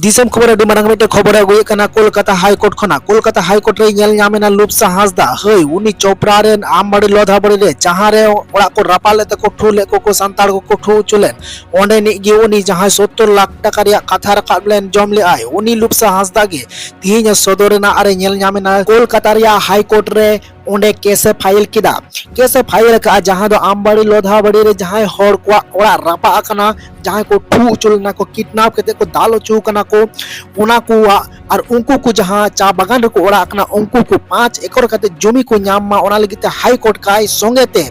दिसम खबर अडी मारंग मिटे खबर अगुए कना कोलकाता हाईकोर्ट खना कोलकाता हाईकोर्ट रे नेल ᱧᱟᱢᱮᱱᱟ लुप्सा हांसदा हई उनी चोपड़ा रेन आमबाड़ी लोधाबड़ी रे जहां रे ओड़ा को रापाले ते को ठू ले को संताड़ को ठू चुलेन ओंडे निगे उनी जहां 70 लाख टाका रिया कथा रकाब लेन जम ले आय उनी लुप्सा हांसदा गे तिहिन सदरेना अरे नेल ᱧᱟᱢᱮᱱᱟ कोलकाता रिया हाईकोर्ट रे ओंडे केस फाइल किदा केस फाइल का जहां दो आमबाड़ी लोधाबड़ी रे जहां हर को ओड़ा रापा अकना जहां को ठू चुलना को किडनैप केते को दाल चू कना को उना को और उनको को जहां चा बागान को ओड़ा अकना उनको को 5 एकड़ कते जमी को ᱧᱟᱢ मा ओना लगिते हाई कोर्ट काय संगेते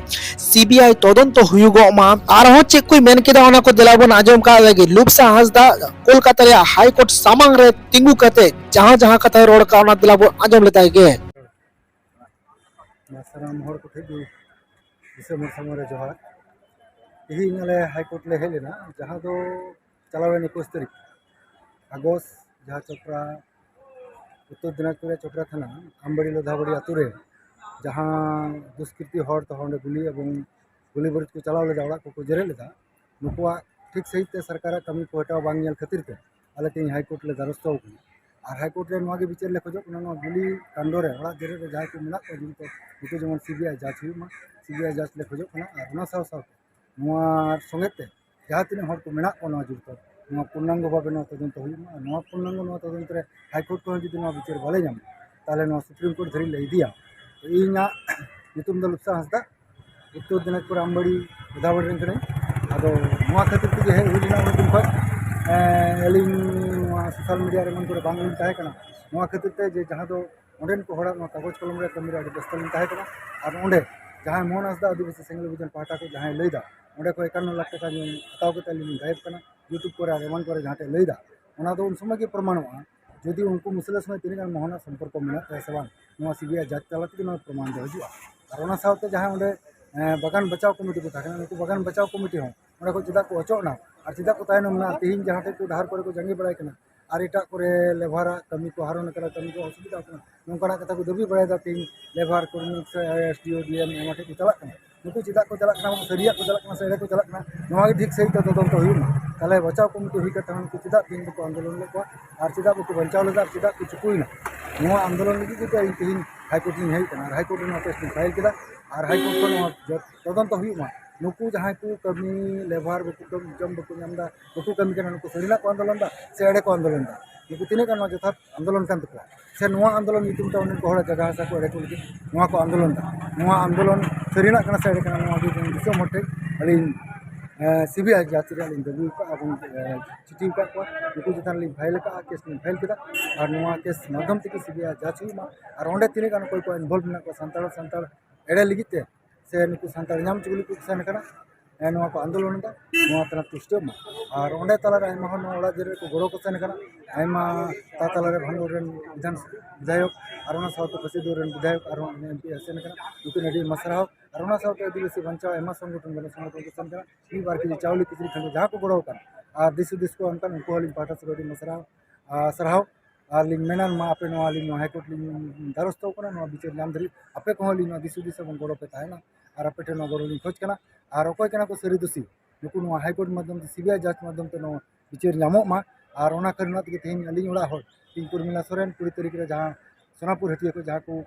सीबीआई तदंत हुयुगो मा और हो चेक कोई मेन केदा ओना को दिलाबन आजम का लगे लुप्सा हांसदा कोलकाता रे हाई कोर्ट सामांग रे तिंगु कते जहां जहां कथा रोड का ओना दिलाबो आजम लेता गे साराम हर को दिसम समय जोहार तेहन आले हाईकोर्ट ले हेलेना जहाँ दो चलावेन 21 तारीख आगस्ट जहाँ चोपड़ा उत्तर दिनाजपुर चोपड़ा थाना आमबाड़ी लोधाबड़ी आतु रे जहाँ दुष्कृति हर तो हंडे गुली और गुली बरुद को चलाव लेदा ओड़ा को जेरे लेदा नुकुआ ठीक सही ते सरकार कमी को हटाव बांग नेल खातिर ते आले तेहन हाईकोर्ट ले द्वारस्थ होकना और हाईकोर्ट रे नोआ गे विचार ले खोजो ना गुली कांडो रे ओड़ा जेरे रे जहाँ को मेना को जीवित नितो जेमन सीबीआई जांच हुमा सीबीआई जांच ले खोजो और ना साव साव संगेते जहाँ तीन हर को मेना को जुड़ता पूर्णांग भाव तदंत हुआ पूर्णांग तदंत हाईकोर्ट को जुदी विचार बाले नाम ताले सुप्रीम कोर्ट धरी ले इदिया तो इना नितुम दो लुप्सा हांसदा उत्तर दिनाजपुर आमबाड़ी लोधाबड़ी रेन कने आदो नोआ खातिर तेगे हे हुइना उन दिन खय एलिन सोशल मीडिया रे मन को बांग लिन ताहे कना नोआ खातिर ते जे जहाँ दो ओंडेन को हड़ा कागज कलम रे कमी रे अडी व्यस्त लिन ताहे कना और ओंडे जहाँ मोहन हांसदा आदिवासी सेंगल विजन पाटा को जहाँ लैदा ओंडे को 51 लाख टाका हताव कते लिन गायब कना यूट्यूब पर एमन पर जहाँ लैदा ओना दो उन समय के प्रमाणवा यदि उनको मुसले समय तीन मोहन संपर्क मेना से बांग सीबीआई जांच तलाते प्रमाण दो हजुआ और ओना साथे जहाँ ओंडे बागान बचाव कमिटी को थाकना उनको बागान बचाव कमिटी हो ओंडे को चेदा को अचोना और चेदा को तायन मेना तेहिन जहाँ को डाहर पर को जंगी बड़ाय कना और एटा को लेभारा कमी को हारन करा कमी को असुविधा कना नोंकाना कथा को दबी बड़ाय दा तेहिन लेभार कर्मी से एसडीओ डीएम एमा के चला कना नुकु चेदा को चला कना सरिया को चला कना से को चला कना नोआ गे ठीक सही तदंत हुइना ताले बचाव कमिटी हुई कथा उनको चेदा तीन को आंदोलन ले को और चेदा को बचाव लेदा चेदा को चुकुइना नोआ आंदोलन लगी के तेहिन हाईकोर्ट इन हेई कना हाईकोर्ट इन केस फाइल केदा और हाईकोर्ट को तदंत हुइमा नुकु जहाँ को कमी लेभार बकु जम बकु नामदा बकु कमी कना नुकु सरिना को आंदोलन दा से एडे को आंदोलन दा नुकु तिने का यथार्थ आंदोलन कान तको से नोआ आंदोलन नितुम ता उन को हड़ा जगह सा को एडे को लगी नोआ को आंदोलन दा नोआ आंदोलन सरिना कना से एडे कना नोआ गे दिसो मोटे अली सीबीआई जांच रे लिन दबी का अब चिठी का को नुकु जतान लिन फाइल का केस लिन फाइल केदा और नोआ केस माध्यम तक सीबीआई जांच हुई मा और ओंडे तिने का कोई को इन्वॉल्व ना को संताल एडे लिगिते से नुकु संताल नाम चुगली को सन कना नोआ को आंदोलन दा नोआ तना तुष्ट मा और ओंडे तला रे आयमा हन ओड़ा जेरे को गोरो को सन कना आयमा ता तला रे भांडो रेन विधान विधायक और ओना साउथ प्रसिद्ध रेन विधायक और एमपी सन कना नुकु नडी मसराव और ओना साउथ आदिवासी बंचाव एमा संगठन बने संगठन को सन कना ई बार की चावली किचरी खंड जहां को गोरो कन और दिस को अनकन उनको हलिन पाटा से मसराव सरहाव और लिंग मेना मा आपे नोआ लिंग हाईकोर्ट लिंग दारस्तो कना नोआ विचार नाम धरी आपे को लिंग दिस बन गोरो पे ताहेना और आपे ठे गोरो लिंग खोज कना और अकोय कना को सरी दोषी नुकु नोआ हाईकोर्ट माध्यम से सीबीआई जांच माध्यम ते नोआ विचार नामो मा और ओना करना ते तेहिन अलिंग ओड़ा हो तीन कुर्मिला सोरेन 20 तारीख रे जहां सोनापुर हटिया को जहां को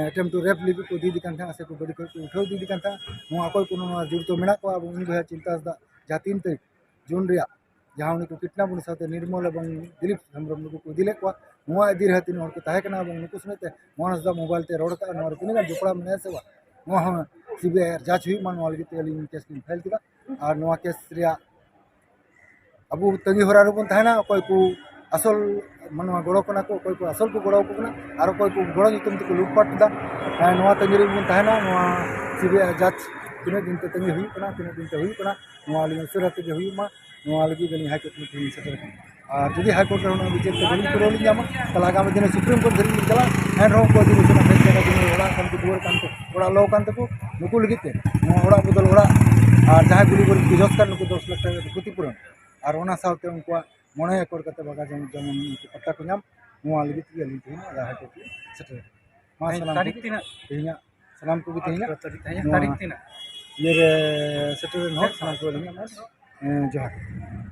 अटेम्प्ट टू रेप लिपि को दी दिकान था से को बड़ी को उठाव दी दिकान था नोआ अकोय को नोआ जुड़ तो मेना को अब उन भया चिंता दा जहां 3 तारीख जून रिया जहां उनको कितना बुन साथे निर्मल और दिलीप हेम्ब्रम को दिले को नोआ इदी रहती नोर को ताहे कना नुकु समेते मोहनस दा मोबाइल ते रोड का नोर तिने जोपड़ा में से नोआ सीबीआई जांच हुई मान वाली के लिए केस लिन फाइल किदा और नोआ केस रिया अब तंगी होरा रुबन थाना कोई को असल मनवा गोड़ो कना को कोई को असल को गोड़ो को कना और कोई को गोड़ो नितुम को लूटपाट दा नोआ तंगी रुबन थाना नोआ सीबीआई जांच तिने दिन ते तंगी हुई कना तिने दिन ते हुई कना नोआ लिन सुरत के हुई मा नोआ लगी गनी हाईकोर्ट में तीन सेटर और जदि हाईकोर्ट रे होना विचार ते गनी करो लिन जामा तला आगामी दिन सुप्रीम कोर्ट धरी चला एन रो को दिन से फेस जगह दिन ओड़ा कान को दुवर कान को ओड़ा लो कान को नुकु लगिते ओड़ा बदल ओड़ा और जहां गुली गुली किजस कान नुकु 10 लाख टाका क्षतिपूरण और ओना साथे उनको मने एकड़ कते बागा जमन पट्टा को नाम नोआ लगित के लिन थी ना हाईकोर्ट सेटर मा सलाम तारीख तीन तेहिया सलाम को भी तेहिया तारीख तीन मेरे सेटर नो सलाम को लिन जोहार।